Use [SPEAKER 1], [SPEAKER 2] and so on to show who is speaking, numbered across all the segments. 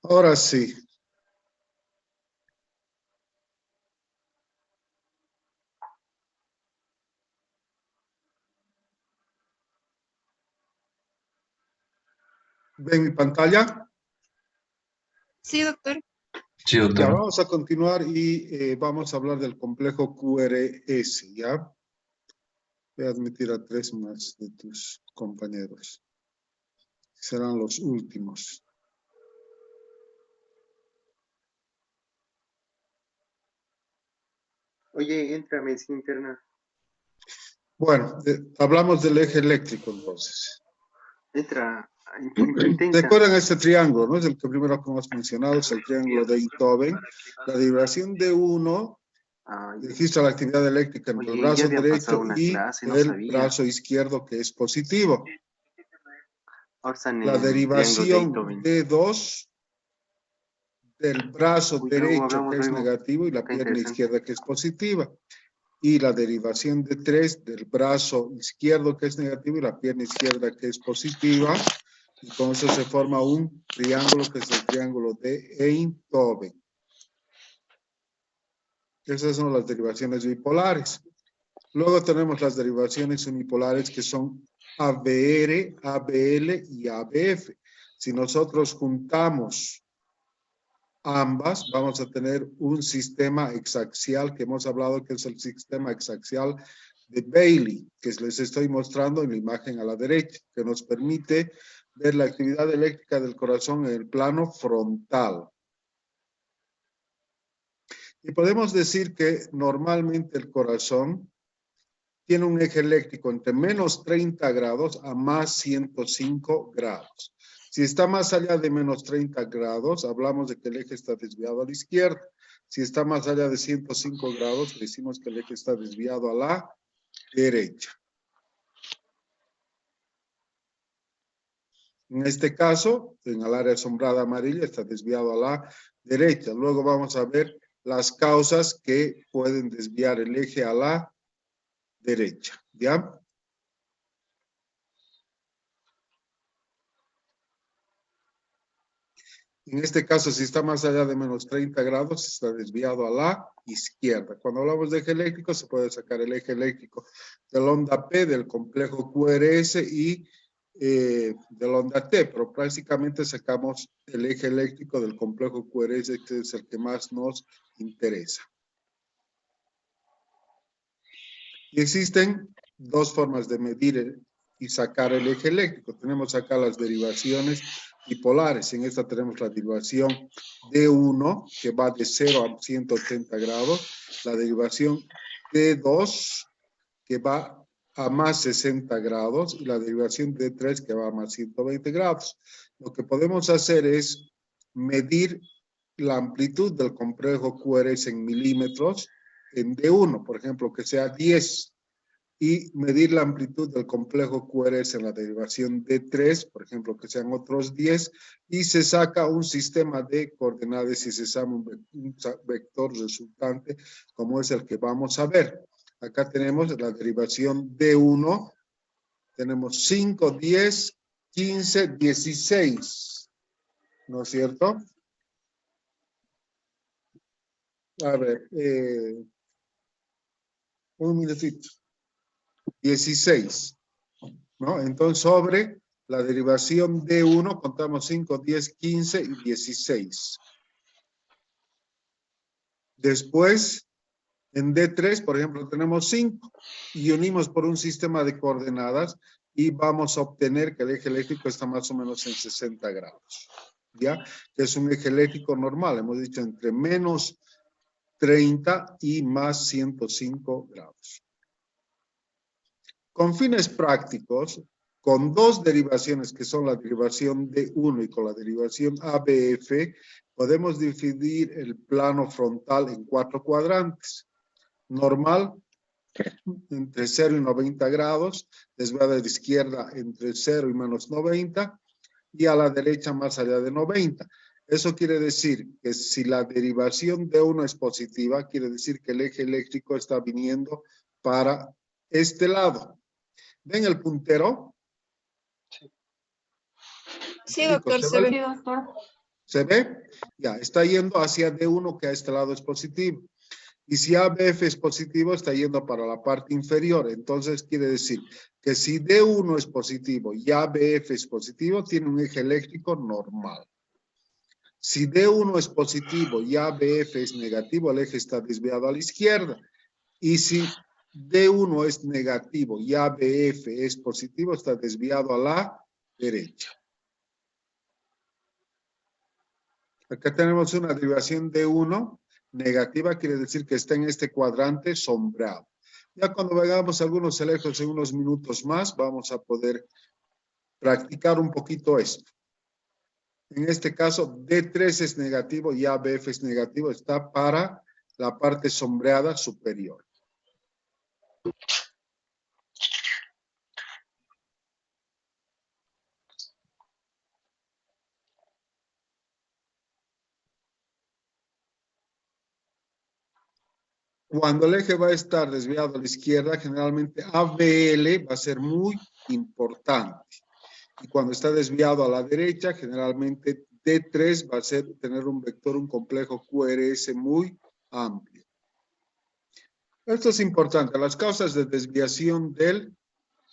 [SPEAKER 1] Ahora sí. ¿Ven mi pantalla?
[SPEAKER 2] Sí, doctor.
[SPEAKER 3] Sí,
[SPEAKER 1] Ya
[SPEAKER 3] doctor.
[SPEAKER 1] vamos a continuar y vamos a hablar del complejo QRS, ¿ya? Voy a admitir a 3 más de tus compañeros. Serán los últimos.
[SPEAKER 4] Oye, entra medicina interna.
[SPEAKER 1] Bueno, hablamos del eje eléctrico entonces.
[SPEAKER 4] Entra,
[SPEAKER 1] ¿Se
[SPEAKER 4] intenta.
[SPEAKER 1] acuerdan este triángulo, no? Es el que primero que hemos mencionado, es el triángulo de Einthoven. La derivación de 1 registra la actividad eléctrica entre el
[SPEAKER 4] Oye, ya
[SPEAKER 1] brazo
[SPEAKER 4] había pasado
[SPEAKER 1] derecho
[SPEAKER 4] una
[SPEAKER 1] y
[SPEAKER 4] clase, no
[SPEAKER 1] el
[SPEAKER 4] sabía.
[SPEAKER 1] brazo izquierdo, que es positivo.
[SPEAKER 4] Ahora están
[SPEAKER 1] La
[SPEAKER 4] en triángulo de
[SPEAKER 1] derivación
[SPEAKER 4] Einthoven.
[SPEAKER 1] de 2 del brazo
[SPEAKER 4] Uy, luego
[SPEAKER 1] derecho, que
[SPEAKER 4] hablamos
[SPEAKER 1] es
[SPEAKER 4] luego.
[SPEAKER 1] negativo, y la
[SPEAKER 4] Está
[SPEAKER 1] pierna
[SPEAKER 4] interesante.
[SPEAKER 1] izquierda, que es positiva. Y la derivación de 3 del brazo izquierdo, que es negativo, y la pierna izquierda, que es positiva. Y con eso se forma un triángulo, que es el triángulo de Einthoven. Esas son las derivaciones bipolares. Luego tenemos las derivaciones unipolares, que son ABR, ABL y ABF. Si nosotros juntamos ambas, vamos a tener un sistema hexaxial que hemos hablado, que es el sistema hexaxial de Bailey, que les estoy mostrando en la imagen a la derecha, que nos permite ver la actividad eléctrica del corazón en el plano frontal. Y podemos decir que normalmente el corazón tiene un eje eléctrico entre menos 30 grados a más 105 grados. Si está más allá de menos 30 grados, hablamos de que el eje está desviado a la izquierda. Si está más allá de 105 grados, decimos que el eje está desviado a la derecha. En este caso, en el área sombrada amarilla, está desviado a la derecha. Luego vamos a ver las causas que pueden desviar el eje a la derecha, ¿ya? En este caso, si está más allá de menos 30 grados, está desviado a la izquierda. Cuando hablamos de eje eléctrico, se puede sacar el eje eléctrico de la onda P, del complejo QRS y de la onda T, pero prácticamente sacamos el eje eléctrico del complejo QRS, que es el que más nos interesa. Y existen 2 formas de medir y sacar el eje eléctrico. Tenemos acá las derivaciones bipolares. En esta tenemos la derivación D1, que va de 0 a 180 grados. La derivación D2, que va a más 60 grados. Y la derivación D3, que va a más 120 grados. Lo que podemos hacer es medir la amplitud del complejo QRS en milímetros en D1, por ejemplo, que sea 10, y medir la amplitud del complejo QRS en la derivación D3, por ejemplo, que sean otros 10, y se saca un sistema de coordenadas y se saca un vector resultante, como es el que vamos a ver. Acá tenemos la derivación D1, tenemos 5, 10, 15, 16, ¿no es cierto? A ver, un minutito. 16, ¿no? Entonces, sobre la derivación de 1, contamos 5, 10, 15 y 16. Después, en D3, por ejemplo, tenemos 5 y unimos por un sistema de coordenadas y vamos a obtener que el eje eléctrico está más o menos en 60 grados, ¿ya? Que es un eje eléctrico normal, hemos dicho entre menos 30 y más 105 grados. Con fines prácticos, con 2 derivaciones que son la derivación D1 y con la derivación ABF, podemos dividir el plano frontal en 4 cuadrantes. Normal, entre 0 y 90 grados, desviada de izquierda entre 0 y menos 90, y a la derecha más allá de 90. Eso quiere decir que si la derivación D1 es positiva, quiere decir que el eje eléctrico está viniendo para este lado. ¿Ven el puntero?
[SPEAKER 2] Sí,
[SPEAKER 1] Chicos,
[SPEAKER 2] doctor,
[SPEAKER 1] ¿se
[SPEAKER 2] se
[SPEAKER 1] ve?
[SPEAKER 2] ve.
[SPEAKER 3] Sí, doctor.
[SPEAKER 1] ¿Se ve? Ya, está yendo hacia D1, que a este lado es positivo. Y si ABF es positivo, está yendo para la parte inferior. Entonces quiere decir que si D1 es positivo y ABF es positivo, tiene un eje eléctrico normal. Si D1 es positivo y ABF es negativo, el eje está desviado a la izquierda. Y si D1 es negativo y ABF es positivo, está desviado a la derecha. Acá tenemos una derivación D1 negativa, quiere decir que está en este cuadrante sombreado. Ya cuando veamos algunos electros en unos minutos más, vamos a poder practicar un poquito esto. En este caso, D3 es negativo y ABF es negativo, está para la parte sombreada superior. Cuando el eje va a estar desviado a la izquierda, generalmente ABL va a ser muy importante. Y cuando está desviado a la derecha, generalmente D3 va a tener un vector, un complejo QRS muy amplio. Esto es importante, las causas de desviación del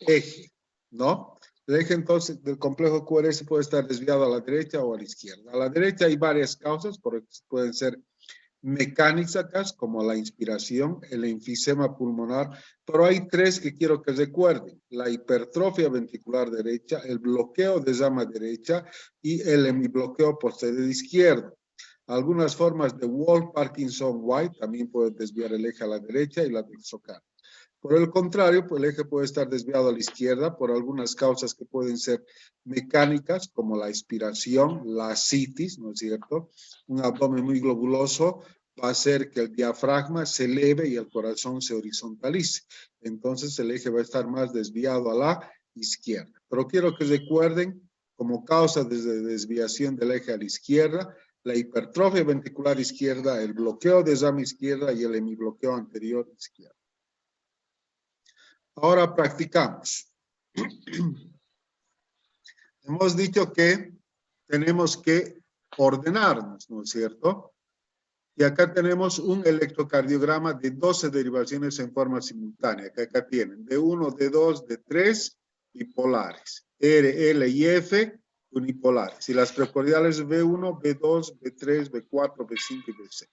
[SPEAKER 1] eje, ¿no? El eje entonces del complejo QRS puede estar desviado a la derecha o a la izquierda. A la derecha hay varias causas, pueden ser mecánicas como la inspiración, el enfisema pulmonar, pero hay tres que quiero que recuerden: la hipertrofia ventricular derecha, el bloqueo de llama derecha y el hemibloqueo posterior izquierdo. Algunas formas de Wolff-Parkinson-White también pueden desviar el eje a la derecha y la dextrocardia. Por el contrario, pues el eje puede estar desviado a la izquierda por algunas causas que pueden ser mecánicas, como la expiración, la ascitis, ¿no es cierto? Un abdomen muy globuloso va a hacer que el diafragma se eleve y el corazón se horizontalice. Entonces el eje va a estar más desviado a la izquierda. Pero quiero que recuerden, como causa de desviación del eje a la izquierda, la hipertrofia ventricular izquierda, el bloqueo de llama izquierda y el hemibloqueo anterior izquierdo. Ahora practicamos. Hemos dicho que tenemos que ordenarnos, ¿no es cierto? Y acá tenemos un electrocardiograma de 12 derivaciones en forma simultánea, que acá tienen D1, D2, D3 y polares. R, L y F unipolares. Y las precordiales B1, B2, B3, B4, B5 y B6.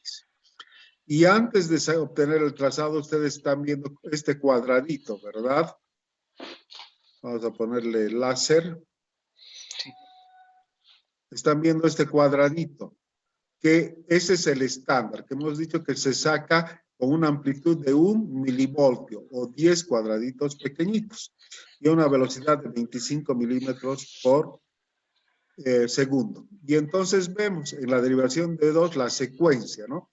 [SPEAKER 1] Y antes de obtener el trazado, ustedes están viendo este cuadradito, ¿verdad? Vamos a ponerle láser. Están viendo este cuadradito, que ese es el estándar, que hemos dicho que se saca con una amplitud de 1 milivoltio o 10 cuadraditos pequeñitos y a una velocidad de 25 milímetros por segundo. Y entonces vemos en la derivación de 2 la secuencia, ¿no?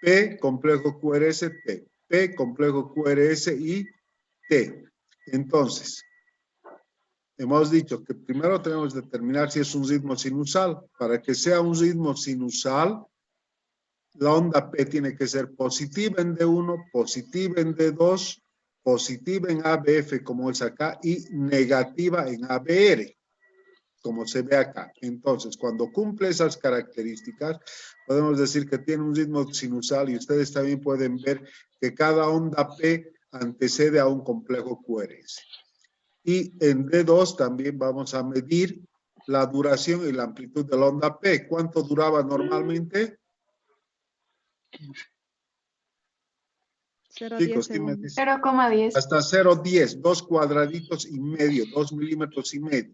[SPEAKER 1] P, complejo QRS, T. P, complejo QRS y T. Entonces, hemos dicho que primero tenemos que determinar si es un ritmo sinusal. Para que sea un ritmo sinusal, la onda P tiene que ser positiva en D1, positiva en D2, positiva en ABF como es acá y negativa en ABR, como se ve acá. Entonces, cuando cumple esas características, podemos decir que tiene un ritmo sinusal y ustedes también pueden ver que cada onda P antecede a un complejo QRS. Y en D2 también vamos a medir la duración y la amplitud de la onda P. ¿Cuánto duraba normalmente?
[SPEAKER 3] 0,10
[SPEAKER 1] segundos.
[SPEAKER 3] 0,10.
[SPEAKER 1] Hasta 0,10, 2 cuadraditos y medio, 2 milímetros y medio.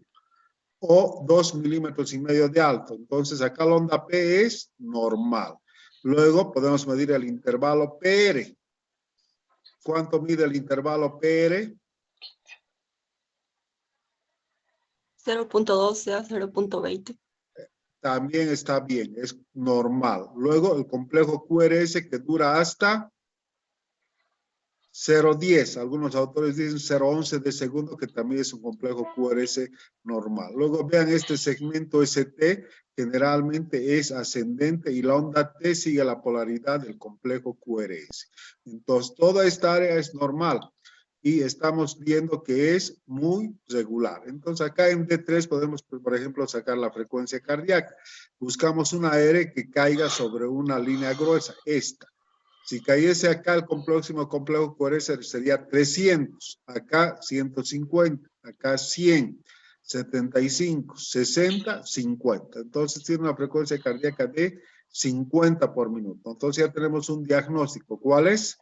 [SPEAKER 1] O 2 milímetros y medio de alto. Entonces acá la onda P es normal. Luego podemos medir el intervalo PR. ¿Cuánto mide el intervalo PR?
[SPEAKER 5] 0.12 a 0.20.
[SPEAKER 1] También está bien, es normal. Luego el complejo QRS que dura hasta 0,10. Algunos autores dicen 0,11 de segundo, que también es un complejo QRS normal. Luego vean este segmento ST, generalmente es ascendente y la onda T sigue la polaridad del complejo QRS. Entonces, toda esta área es normal. y estamos viendo que es muy regular. Entonces acá en D3 podemos, por ejemplo, sacar la frecuencia cardíaca. Buscamos una R que caiga sobre una línea gruesa, esta. Si cayese acá el próximo complejo QRS sería 300, acá 150, acá 100, 75, 60, 50. Entonces tiene una frecuencia cardíaca de 50 por minuto. Entonces ya tenemos un diagnóstico. ¿Cuál es?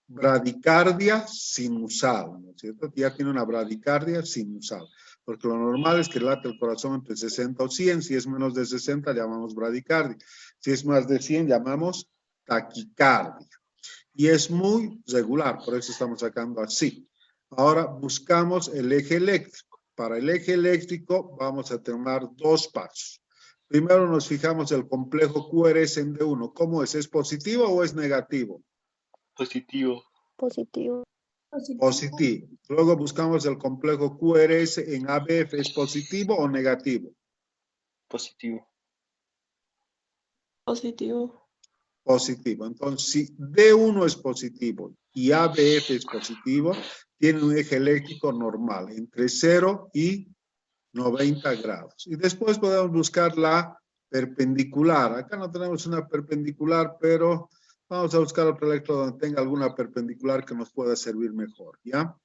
[SPEAKER 1] Bradicardia sinusal, ¿no es cierto? Ya tiene una bradicardia sinusal, porque lo normal es que late el corazón entre 60 o 100, si es menos de 60 llamamos bradicardia, si es más de 100 llamamos taquicardia, y es muy regular, por eso estamos sacando así. Ahora buscamos el eje eléctrico. Para el eje eléctrico vamos a tomar dos pasos. Primero nos fijamos el complejo QRS en D1. ¿Cómo es? ¿Es positivo o es negativo?
[SPEAKER 3] Positivo.
[SPEAKER 5] Positivo.
[SPEAKER 1] Positivo. Luego buscamos el complejo QRS en ABF. ¿Es positivo o negativo?
[SPEAKER 3] Positivo.
[SPEAKER 2] Positivo.
[SPEAKER 1] Positivo. Entonces, si D1 es positivo y ABF es positivo, tiene un eje eléctrico normal, entre 0 y 90 grados. Y después podemos buscar la perpendicular. Acá no tenemos una perpendicular, pero vamos a buscar otro electrodo donde tenga alguna perpendicular que nos pueda servir mejor, ¿ya?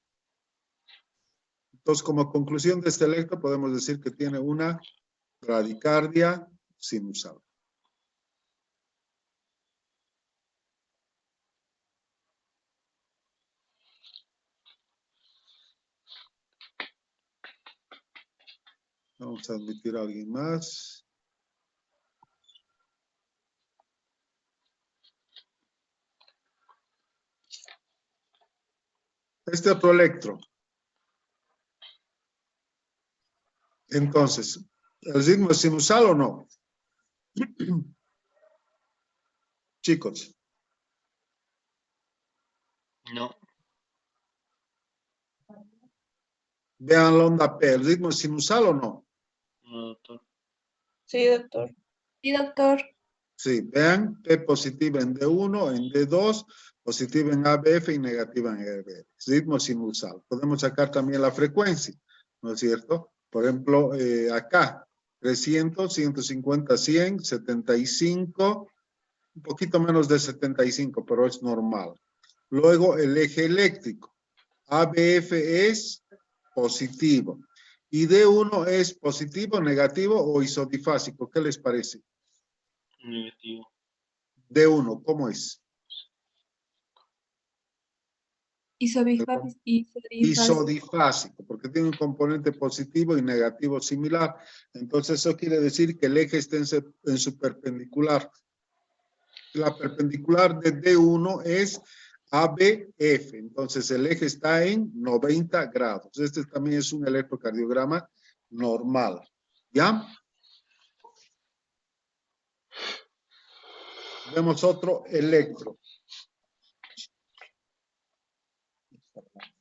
[SPEAKER 1] Entonces, como conclusión de este electro, podemos decir que tiene una bradicardia sinusal. Vamos a admitir a alguien más. Este otro electro. Entonces, ¿el ritmo es sinusal o no? Chicos.
[SPEAKER 3] No.
[SPEAKER 1] Vean la onda P. ¿El ritmo es sinusal o no?
[SPEAKER 3] No, doctor.
[SPEAKER 2] Sí, doctor. Sí, doctor.
[SPEAKER 1] Sí, vean, P positiva en D1, en D2, positiva en ABF y negativa en EBF. Ritmo sinusal. Podemos sacar también la frecuencia, ¿no es cierto? Por ejemplo, acá, 300, 150, 100, 75, un poquito menos de 75, pero es normal. Luego, el eje eléctrico. ABF es positivo. ¿Y D1 es positivo, negativo o isodifásico? ¿Qué les parece?
[SPEAKER 3] Negativo.
[SPEAKER 1] D1, ¿cómo es? Isodifásico, porque tiene un componente positivo y negativo similar. Entonces, eso quiere decir que el eje está en su perpendicular. La perpendicular de D1 es ABF. Entonces, el eje está en 90 grados. Este también es un electrocardiograma normal. ¿Ya? Vemos otro electro.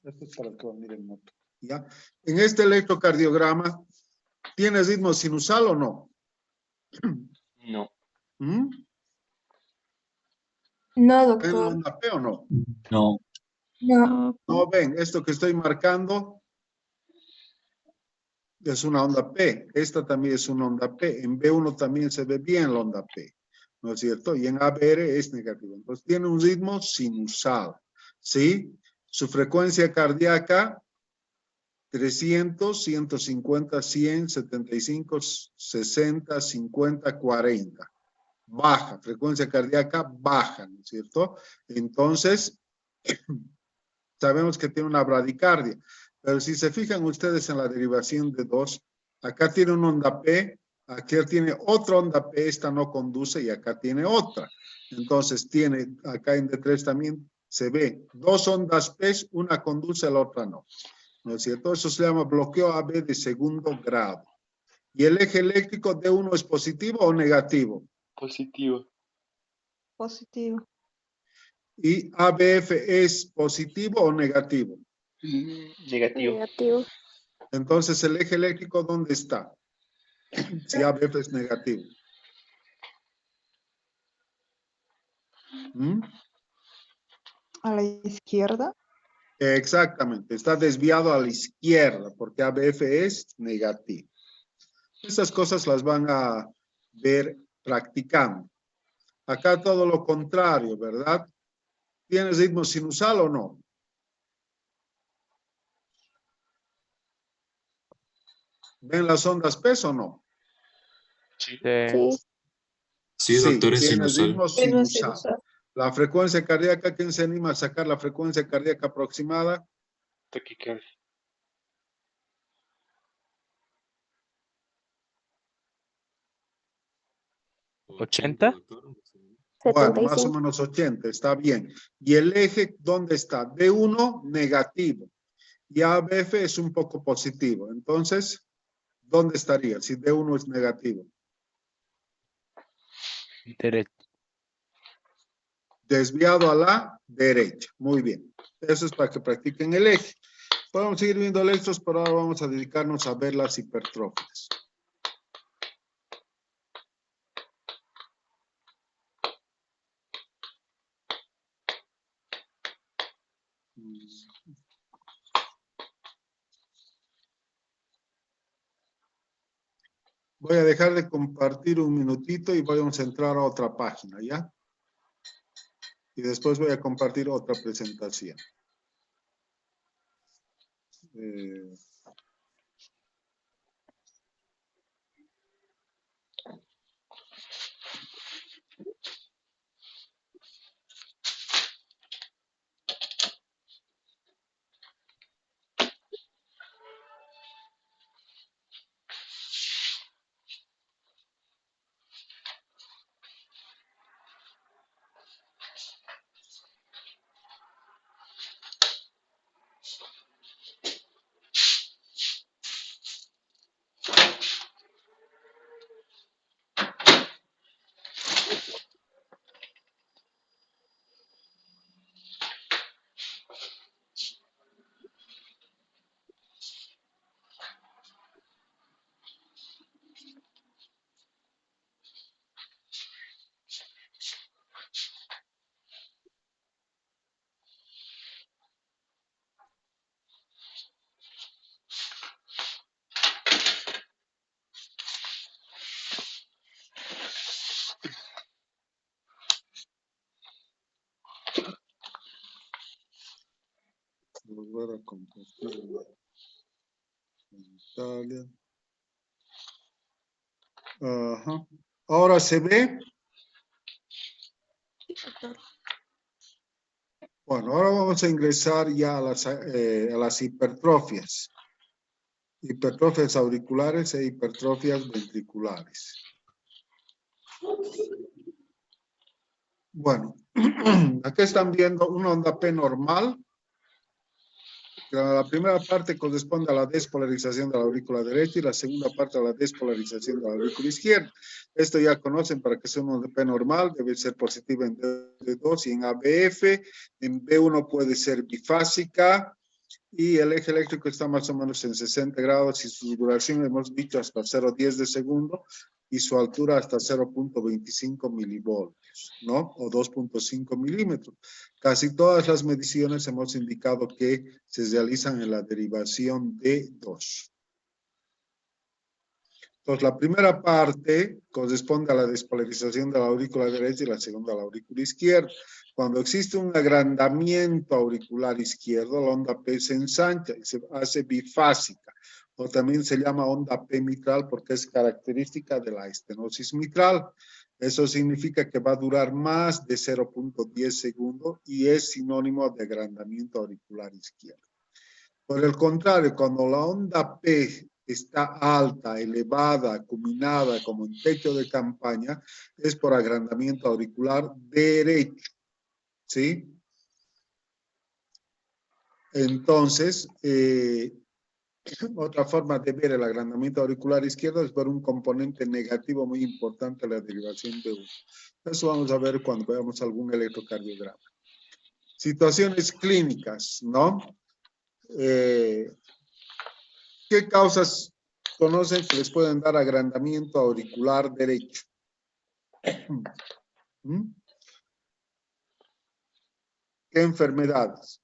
[SPEAKER 1] Esto es para que miren moto. ¿Ya? En este electrocardiograma, ¿tiene ritmo sinusal o no?
[SPEAKER 3] No.
[SPEAKER 1] ¿Mm?
[SPEAKER 2] No,
[SPEAKER 1] ¿Ven la
[SPEAKER 2] doctor.
[SPEAKER 1] onda P o no?
[SPEAKER 3] No.
[SPEAKER 2] No.
[SPEAKER 1] No ven, esto que estoy marcando es una onda P. Esta también es una onda P. En B1 también se ve bien la onda P, ¿no es cierto? Y en ABR es negativo. Entonces tiene un ritmo sinusal, ¿sí? Su frecuencia cardíaca 300, 150, 100, 75, 60, 50, 40. Baja, frecuencia cardíaca baja, ¿no es cierto? Entonces, sabemos que tiene una bradicardia. Pero si se fijan ustedes en la derivación de 2, acá tiene una onda P, aquí tiene otra onda P, esta no conduce y acá tiene otra. Entonces tiene, acá en D3 también se ve dos ondas P, una conduce, la otra no. ¿No es cierto? Eso se llama bloqueo AB de segundo grado. ¿Y el eje eléctrico D1 es positivo o negativo?
[SPEAKER 3] Positivo.
[SPEAKER 2] Positivo.
[SPEAKER 1] ¿Y ABF es positivo o negativo?
[SPEAKER 3] Negativo.
[SPEAKER 5] Negativo.
[SPEAKER 1] Entonces, ¿el eje eléctrico dónde está? Si ABF es negativo. ¿Mm?
[SPEAKER 2] A la izquierda.
[SPEAKER 1] Exactamente, está desviado a la izquierda porque ABF es negativo. Estas cosas las van a ver practicando. Acá todo lo contrario, ¿verdad? ¿Tienes ritmo sinusal o no? ¿Ven las ondas PES o no?
[SPEAKER 3] Sí.
[SPEAKER 5] Sí, doctor, es
[SPEAKER 1] tienes
[SPEAKER 5] sinusal.
[SPEAKER 1] ritmo sinusal. La frecuencia cardíaca, ¿quién se anima a sacar la frecuencia cardíaca aproximada?
[SPEAKER 3] Taquicardia.
[SPEAKER 5] Doctor.
[SPEAKER 1] Bueno, más o menos 80, está bien. ¿Y el eje dónde está? D1 negativo. Y ABF es un poco positivo. Entonces, ¿dónde estaría si D1 es negativo?
[SPEAKER 6] Derecho.
[SPEAKER 1] Desviado a la derecha. Muy bien. Eso es para que practiquen el eje. Podemos seguir viendo electros, pero ahora vamos a dedicarnos a ver las hipertrofias. Voy a dejar de compartir un minutito y vamos a entrar a otra página, ¿ya? Y después voy a compartir otra presentación. Volver a compartir la pantalla. Ajá. Ahora se ve. Bueno, ahora vamos a ingresar ya a las hipertrofias. Hipertrofias auriculares e hipertrofias ventriculares. Bueno, aquí están viendo una onda P normal. La primera parte corresponde a la despolarización de la aurícula derecha y la segunda parte a la despolarización de la aurícula izquierda. Esto ya conocen, para que sea una onda P normal, debe ser positiva en D2 y en ABF. En B1 puede ser bifásica. Y el eje eléctrico está más o menos en 60 grados y su duración hemos dicho hasta 0,10 de segundo y su altura hasta 0.25 milivoltios, ¿no? O 2.5 milímetros. Casi todas las mediciones hemos indicado que se realizan en la derivación D2. Entonces, la primera parte corresponde a la despolarización de la aurícula derecha y la segunda a la aurícula izquierda. Cuando existe un agrandamiento auricular izquierdo, la onda P se ensancha y se hace bifásica, o también se llama onda P mitral porque es característica de la estenosis mitral. Eso significa que va a durar más de 0.10 segundos y es sinónimo de agrandamiento auricular izquierdo. Por el contrario, cuando la onda P está alta, elevada, acuminada, como en techo de campaña, es por agrandamiento auricular derecho. ¿Sí? Entonces, otra forma de ver el agrandamiento auricular izquierdo es por un componente negativo muy importante de la derivación de 1. Eso vamos a ver cuando veamos algún electrocardiograma. Situaciones clínicas, ¿no? ¿Qué causas conocen que les pueden dar agrandamiento auricular derecho? ¿Mm? ¿Qué enfermedades?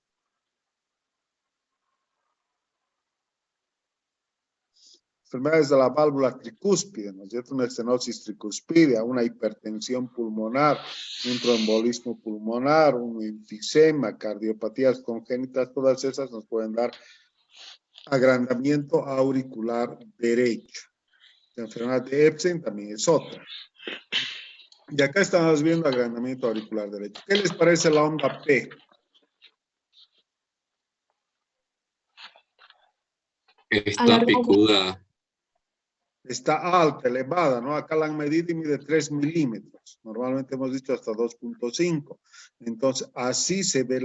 [SPEAKER 1] Enfermedades de la válvula tricúspide, ¿no es cierto? Una estenosis tricuspidea, una hipertensión pulmonar, un trombolismo pulmonar, un enfisema, cardiopatías congénitas, todas esas nos pueden dar agrandamiento auricular derecho. La enfermedad de Epstein también es otra. Y acá estamos viendo agrandamiento auricular derecho. ¿Qué les parece la onda P?
[SPEAKER 5] Está picuda.
[SPEAKER 1] Está alta, elevada, ¿no? Acá la han medido y mide 3 milímetros. Normalmente hemos dicho hasta 2.5. Entonces, así se ve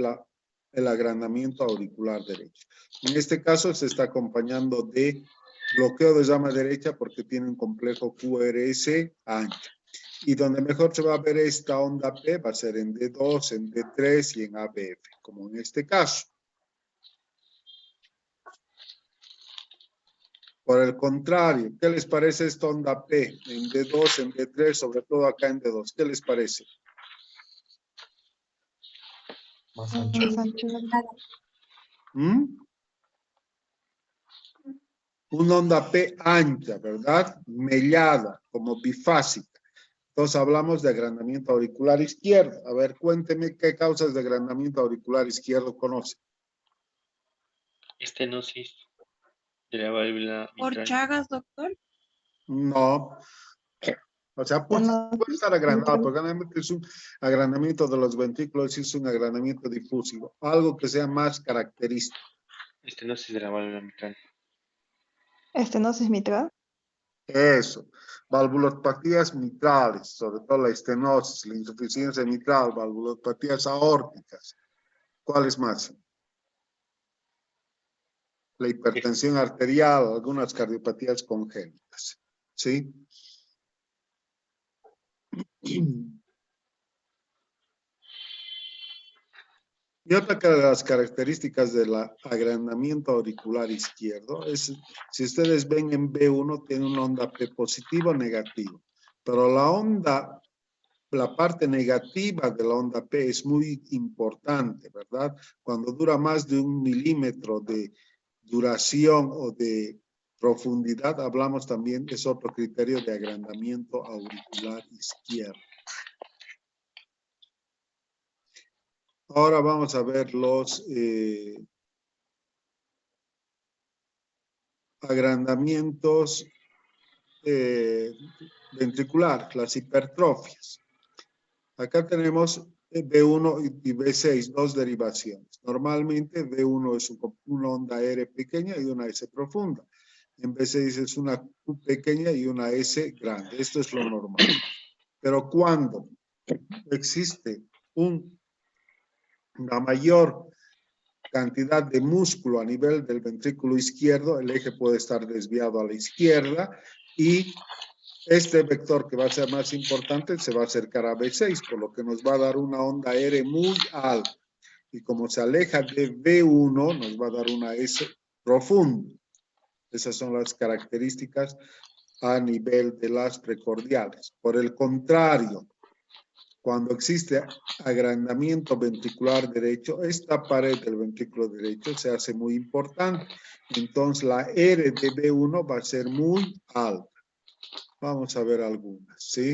[SPEAKER 1] el agrandamiento auricular derecho. En este caso se está acompañando de bloqueo de llama derecha porque tiene un complejo QRS ancho. Y donde mejor se va a ver esta onda P va a ser en D2, en D3 y en ABF, como en este caso. Por el contrario, ¿qué les parece esta onda P? En D2, en D3, sobre todo acá en D2. ¿Qué les parece?
[SPEAKER 2] Más ancho.
[SPEAKER 1] ¿Mm? Una onda P ancha, ¿verdad? Mellada, como bifásica. Entonces hablamos de agrandamiento auricular izquierdo. A ver, cuénteme qué causas de agrandamiento auricular izquierdo conoce.
[SPEAKER 3] Estenosis de la válvula
[SPEAKER 6] ¿Por
[SPEAKER 3] mitral.
[SPEAKER 6] Chagas, doctor?
[SPEAKER 1] No. O sea, puede estar agrandado, porque realmente es un agrandamiento de los ventrículos, es un agrandamiento difusivo. Algo que sea más característico.
[SPEAKER 3] Estenosis de la válvula mitral.
[SPEAKER 2] Estenosis mitral.
[SPEAKER 1] Eso. Valvulopatías mitrales, sobre todo la estenosis, la insuficiencia mitral, valvulopatías aórticas. ¿Cuáles más? La hipertensión arterial, algunas cardiopatías congénitas. ¿Sí? Y otra de las características del agrandamiento auricular izquierdo es, si ustedes ven en B1, tiene una onda P positivo o negativo. Pero la parte negativa de la onda P es muy importante, ¿verdad? Cuando dura más de 1 milímetro de duración o de profundidad, hablamos también, es otro criterio de agrandamiento auricular izquierdo. Ahora vamos a ver los agrandamientos ventriculares, las hipertrofias. Acá tenemos B1 y B6, dos derivaciones. Normalmente B1 es una onda R pequeña y una S profunda. En B6 es una Q pequeña y una S grande. Esto es lo normal. Pero cuando existe una mayor cantidad de músculo a nivel del ventrículo izquierdo, el eje puede estar desviado a la izquierda y este vector que va a ser más importante se va a acercar a B6, por lo que nos va a dar una onda R muy alta. Y como se aleja de B1, nos va a dar una S profunda. Esas son las características a nivel de las precordiales. Por el contrario, cuando existe agrandamiento ventricular derecho, esta pared del ventrículo derecho se hace muy importante. Entonces la R de B1 va a ser muy alta. Vamos a ver algunas, ¿sí?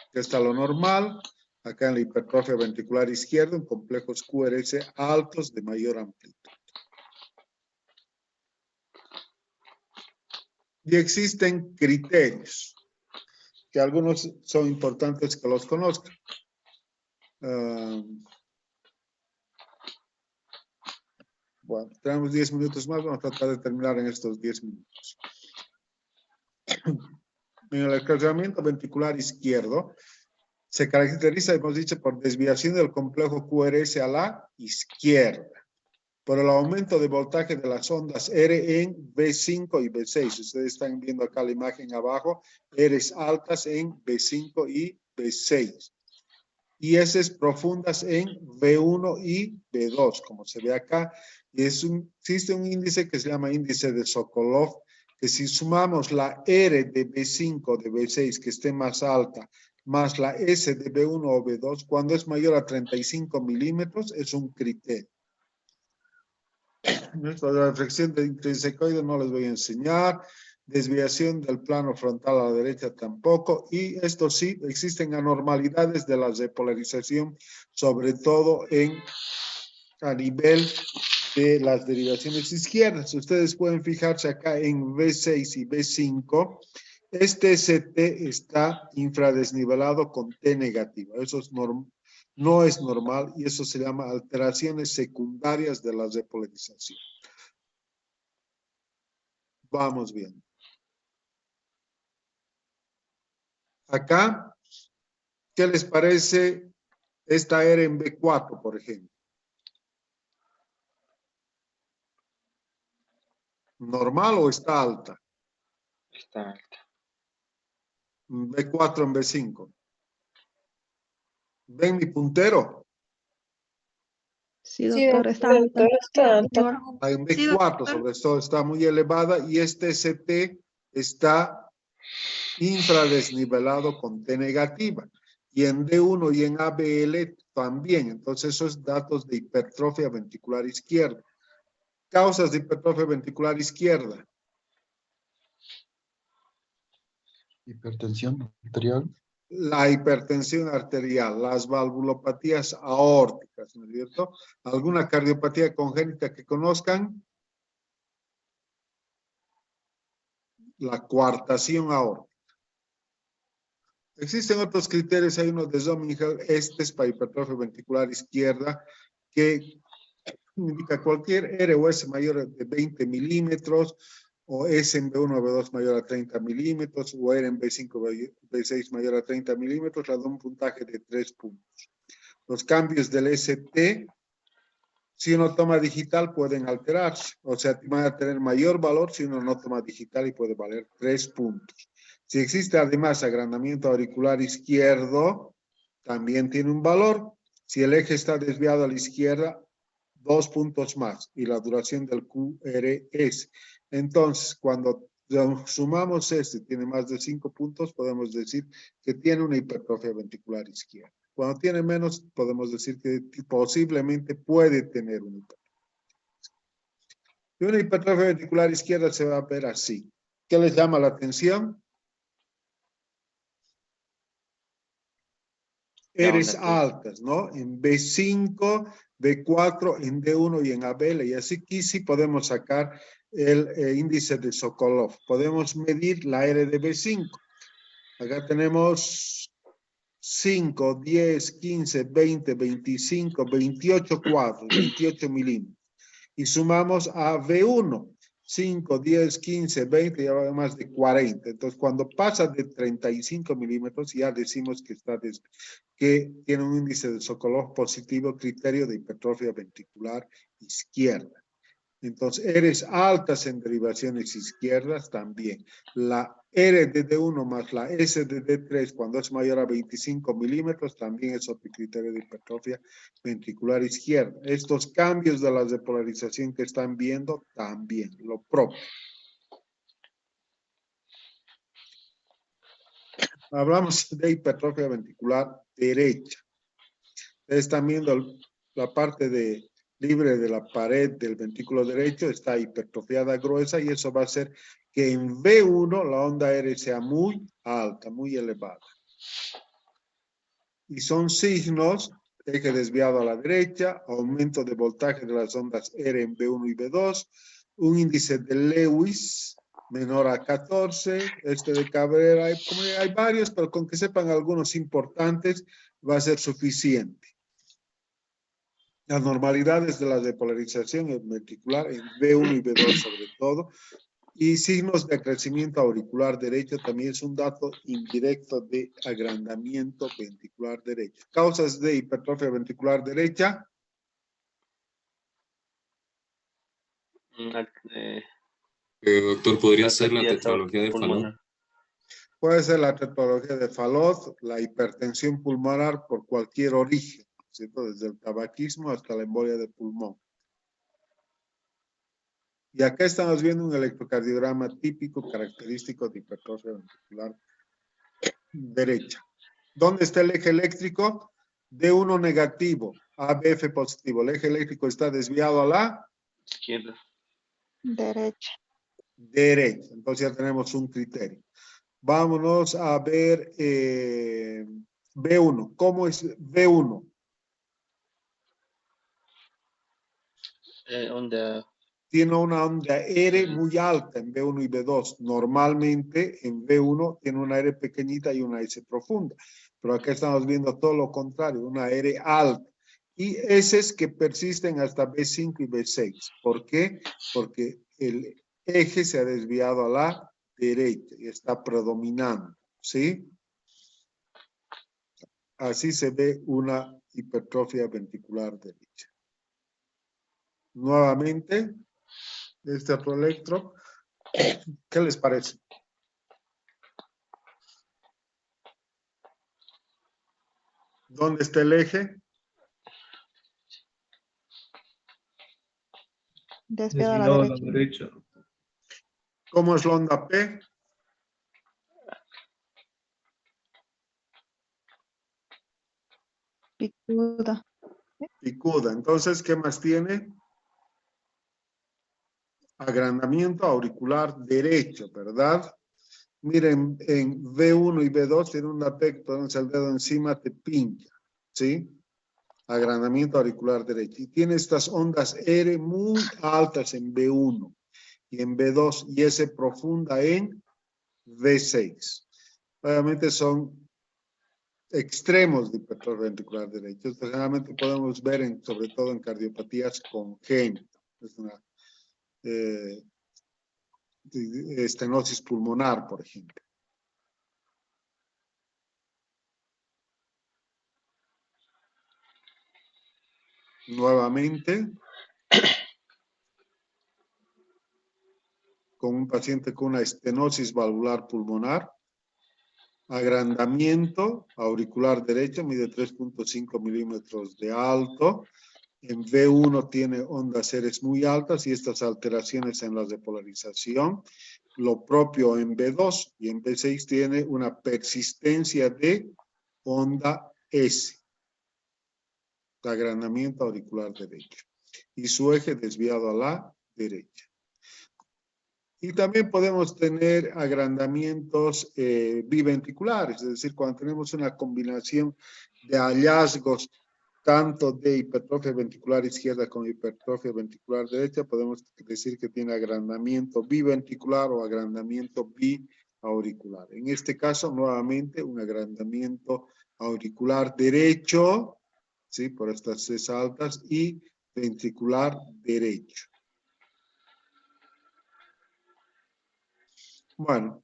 [SPEAKER 1] Aquí está lo normal. Acá en la hipertrofia ventricular izquierda, en complejos QRS altos de mayor amplitud. Y existen criterios, que algunos son importantes que los conozcan. Bueno, tenemos 10 minutos más, vamos a tratar de terminar en estos 10 minutos. En el agrandamiento ventricular izquierdo se caracteriza, hemos dicho, por desviación del complejo QRS a la izquierda, por el aumento de voltaje de las ondas R en B5 y B6. Ustedes están viendo acá la imagen abajo, R's altas en B5 y B6. Y S's profundas en B1 y B2, como se ve acá. Y existe un índice que se llama índice de Sokolov, que si sumamos la R de B5, de B6, que esté más alta, más la S de B1 o B2, cuando es mayor a 35 milímetros, es un criterio. Esto de la reflexión de intrinsecoide no les voy a enseñar. Desviación del plano frontal a la derecha tampoco. Y esto sí, existen anormalidades de la repolarización, sobre todo a nivel de las derivaciones izquierdas. Ustedes pueden fijarse acá en B6 y B5. Este ST está infradesnivelado con T negativa. Eso es no es normal y eso se llama alteraciones secundarias de la repolarización. Vamos bien. Acá, ¿qué les parece esta R en B4, por ejemplo? ¿Normal o está alta?
[SPEAKER 3] Está alta.
[SPEAKER 1] B4 en B5. ¿Ven mi puntero?
[SPEAKER 2] Sí, doctor, está alta.
[SPEAKER 1] En B4 sobre todo está muy elevada y este ST está infradesnivelado con T negativa. Y en D1 y en ABL también. Entonces esos datos de hipertrofia ventricular izquierda. Causas de hipertrofia ventricular izquierda.
[SPEAKER 6] Hipertensión arterial.
[SPEAKER 1] La hipertensión arterial, las valvulopatías aórticas, ¿no es cierto? ¿Alguna cardiopatía congénita que conozcan? La coartación aórtica. Existen otros criterios, hay uno de Zomingel, este es para hipertrofia ventricular izquierda, que indica cualquier R o S mayor de 20 milímetros, o S en B1 o B2 mayor a 30 milímetros, o R en B5 B6 mayor a 30 milímetros, le da un puntaje de 3 puntos. Los cambios del ST, si uno toma digital, pueden alterarse. O sea, van a tener mayor valor si uno no toma digital y puede valer 3 puntos. Si existe además agrandamiento auricular izquierdo, también tiene un valor. Si el eje está desviado a la izquierda, 2 puntos más. Y la duración del QRS. Entonces, cuando sumamos este, tiene más de 5 puntos, podemos decir que tiene una hipertrofia ventricular izquierda. Cuando tiene menos, podemos decir que posiblemente puede tener una hipertrofia. Y una hipertrofia ventricular izquierda se va a ver así. ¿Qué les llama la atención? Eres altas, ¿no? En B5, B4, en D1 y en ABL. Y así aquí sí podemos sacar el índice de Sokolov. Podemos medir la R de B5. Acá tenemos 5, 10, 15, 20, 25, 28 cuadros, 28 milímetros. Y sumamos a V1, 5, 10, 15, 20, ya va más de 40. Entonces, cuando pasa de 35 milímetros, ya decimos que tiene un índice de Sokolov positivo, criterio de hipertrofia ventricular izquierda. Entonces, R's altas en derivaciones izquierdas también. La R de D1 más la S de D3 cuando es mayor a 25 milímetros también es otro criterio de hipertrofia ventricular izquierda. Estos cambios de la repolarización que están viendo también, lo propio. Hablamos de hipertrofia ventricular derecha. Ustedes están viendo la parte libre de la pared del ventrículo derecho, está hipertrofiada gruesa y eso va a hacer que en V1 la onda R sea muy alta, muy elevada. Y son signos, eje desviado a la derecha, aumento de voltaje de las ondas R en B1 y B2, un índice de Lewis menor a 14, este de Cabrera, hay varios, pero con que sepan algunos importantes va a ser suficiente. Las normalidades de la depolarización ventricular en B1 y B2 sobre todo, y signos de crecimiento auricular derecho también es un dato indirecto de agrandamiento ventricular derecho. Causas de hipertrofia ventricular derecha.
[SPEAKER 5] Doctor, ¿podría ser la tetralogía de Fallot?
[SPEAKER 1] Puede ser la tetralogía de Fallot, la hipertensión pulmonar por cualquier origen, ¿cierto? Desde el tabaquismo hasta la embolia de pulmón. Y acá estamos viendo un electrocardiograma típico característico de hipertrofia ventricular derecha. ¿Dónde está el eje eléctrico? D1 negativo, ABF positivo. El eje eléctrico está desviado a la
[SPEAKER 3] Izquierda.
[SPEAKER 2] Derecha.
[SPEAKER 1] derecha. Entonces ya tenemos un criterio. Vámonos a ver B1. ¿Cómo es B1?
[SPEAKER 3] Onda.
[SPEAKER 1] Tiene una onda R muy alta en B1 y B2. Normalmente en B1 tiene una R pequeñita y una S profunda. Pero acá estamos viendo todo lo contrario, una R alta. Y S que persisten hasta B5 y B6. ¿Por qué? Porque el eje se ha desviado a la derecha y está predominando. ¿Sí? Así se ve una hipertrofia ventricular derecha. Nuevamente, este otro electro. ¿Qué les parece? ¿Dónde está el eje?
[SPEAKER 2] Desviado a la
[SPEAKER 6] Desviado a la
[SPEAKER 2] derecha.
[SPEAKER 6] derecha.
[SPEAKER 1] ¿Cómo es la onda P?
[SPEAKER 2] Picuda.
[SPEAKER 1] Picuda. Entonces, ¿qué más tiene? Agrandamiento auricular derecho, ¿verdad? Miren, en V1 y V2 tiene un P, pones el dedo encima, te pincha, ¿sí? Agrandamiento auricular derecho. Y tiene estas ondas R muy altas en V1 y en V2 y S profunda en V6. Obviamente son extremos de hipertrofia ventricular derecha. Esto generalmente podemos ver sobre todo en cardiopatías congénitas. Es una estenosis pulmonar, por ejemplo. Nuevamente, con un paciente con una estenosis valvular pulmonar, agrandamiento auricular derecho, mide 3.5 milímetros de alto. En V1 tiene ondas seres muy altas y estas alteraciones en la depolarización. Lo propio en B2 y en B6 tiene una persistencia de onda S. Agrandamiento auricular derecho. Y su eje desviado a la derecha. Y también podemos tener agrandamientos biventriculares, es decir, cuando tenemos una combinación de hallazgos tanto de hipertrofia ventricular izquierda como hipertrofia ventricular derecha, podemos decir que tiene agrandamiento biventricular o agrandamiento biauricular. En este caso, nuevamente, un agrandamiento auricular derecho, ¿sí? Por estas C altas, y ventricular derecho. Bueno,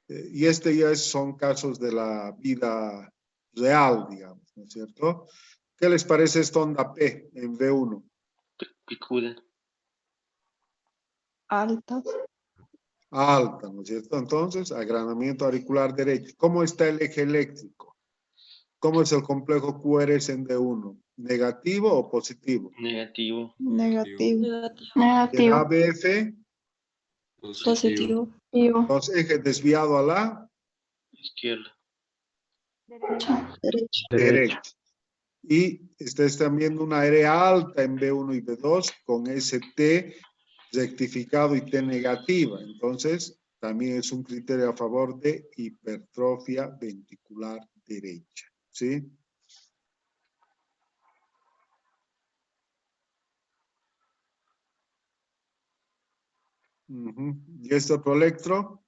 [SPEAKER 1] y ya son casos de la vida real, digamos, ¿no es cierto? ¿Qué les parece esta onda P en V1?
[SPEAKER 3] Picuda.
[SPEAKER 2] Altas.
[SPEAKER 1] Alta, ¿no es cierto? Entonces, agrandamiento auricular derecho. ¿Cómo está el eje eléctrico? ¿Cómo es el complejo QRS en D1? ¿Negativo o positivo?
[SPEAKER 3] Negativo.
[SPEAKER 2] Negativo.
[SPEAKER 1] ¿Y el ABF?
[SPEAKER 5] Positivo.
[SPEAKER 1] Los ejes desviado a la
[SPEAKER 3] Izquierda.
[SPEAKER 2] Derecha.
[SPEAKER 1] derecha. Y están viendo una área alta en B1 y B2 con ST rectificado y T negativa. Entonces, también es un criterio a favor de hipertrofia ventricular derecha. ¿Sí? ¿Y este otro electro?